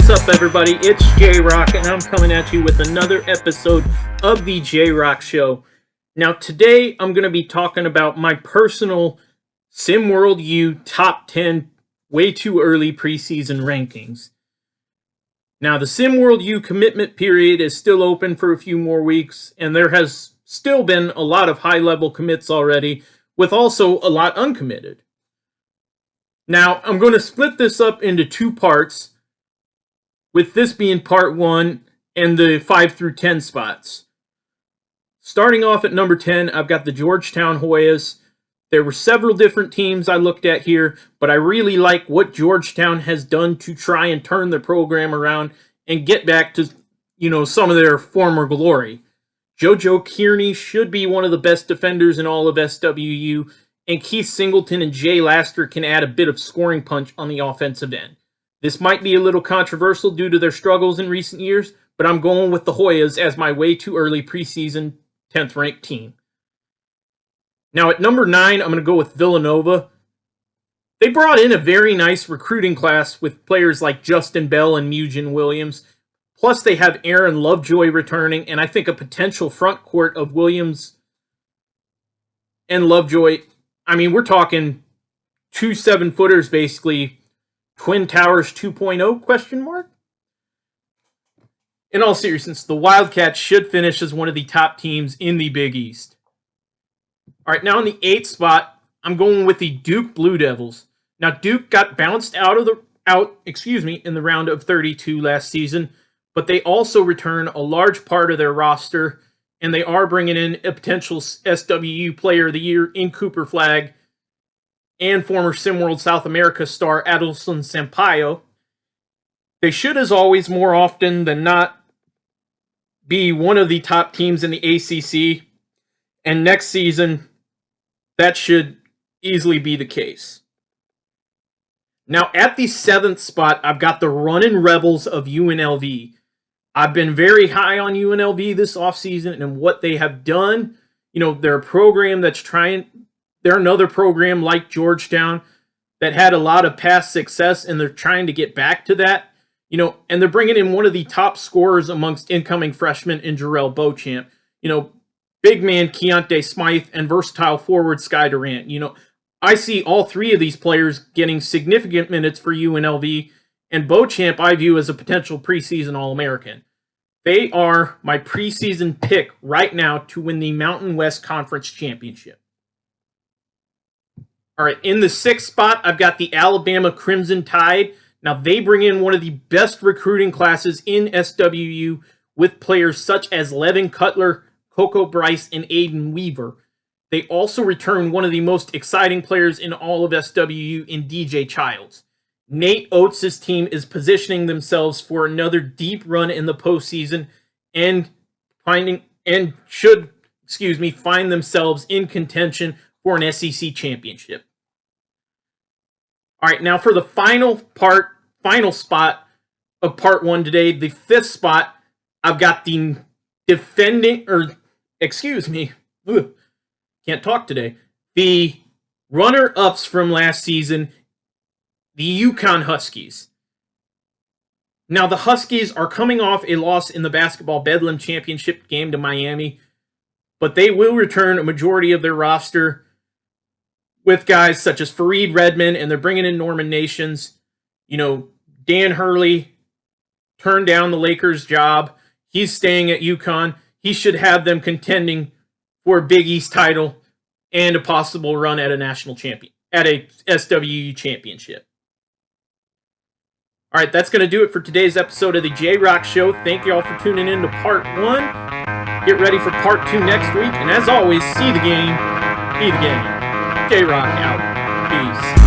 What's up, everybody? It's J-Rock, and I'm coming at you with another episode of the J-Rock Show. Now, today, I'm going to be talking about my personal SimWorld U Top 10 Way Too Early preseason rankings. Now, the SimWorld U commitment period is still open for a few more weeks, and there has still been a lot of high-level commits already, with also a lot uncommitted. Now, I'm going to split this up into two parts, with this being part 1 and the 5 through 10 spots. Starting off at number 10, I've got the Georgetown Hoyas. There were several different teams I looked at here, but I really like what Georgetown has done to try and turn the program around and get back to, some of their former glory. JoJo Kearney should be one of the best defenders in all of SWU, and Keith Singleton and Jay Laster can add a bit of scoring punch on the offensive end. This might be a little controversial due to their struggles in recent years, but I'm going with the Hoyas as my way too early preseason 10th ranked team. Now at number 9, I'm going to go with Villanova. They brought in a very nice recruiting class with players like Justin Bell and Mugen Williams. Plus they have Aaron Lovejoy returning, and I think a potential front court of Williams and Lovejoy. I mean, we're talking 2 7-footers basically. Twin Towers 2.0 question mark? In all seriousness, the Wildcats should finish as one of the top teams in the Big East. All right, now in the 8th spot, I'm going with the Duke Blue Devils. Now Duke got bounced in the round of 32 last season, but they also return a large part of their roster, and they are bringing in a potential SWU Player of the Year in Cooper Flagg and former SimWorld South America star Adelson Sampaio. They should, as always, more often than not, be one of the top teams in the ACC, and next season, that should easily be the case. Now, at the 7th spot, I've got the Runnin' Rebels of UNLV. I've been very high on UNLV this offseason and what they have done. They're a program that's they're another program like Georgetown that had a lot of past success, and they're trying to get back to that. And they're bringing in one of the top scorers amongst incoming freshmen in Jarrell Beauchamp. Big man Keontae Smythe and versatile forward Sky Durant. I see all three of these players getting significant minutes for UNLV, and Beauchamp I view as a potential preseason All-American. They are my preseason pick right now to win the Mountain West Conference Championship. All right, in the 6th spot, I've got the Alabama Crimson Tide. Now, they bring in one of the best recruiting classes in SWU with players such as Levin Cutler, Coco Bryce, and Aiden Weaver. They also return one of the most exciting players in all of SWU in DJ Childs. Nate Oates' team is positioning themselves for another deep run in the postseason and should find themselves in contention for an SEC championship. All right, now for the final spot of part 1 today, the 5th spot, I've got the the runner-ups from last season, the UConn Huskies. Now, the Huskies are coming off a loss in the Basketball Bedlam Championship game to Miami, but they will return a majority of their roster with guys such as Fareed Redmond, and they're bringing in Norman Nations. Dan Hurley turned down the Lakers' job. He's staying at UConn. He should have them contending for a Big East title and a possible run at a SWU championship. All right, that's going to do it for today's episode of the J-Rock Show. Thank you all for tuning in to part 1. Get ready for part 2 next week. And as always, see the game, be the game. J-Rock out. Peace.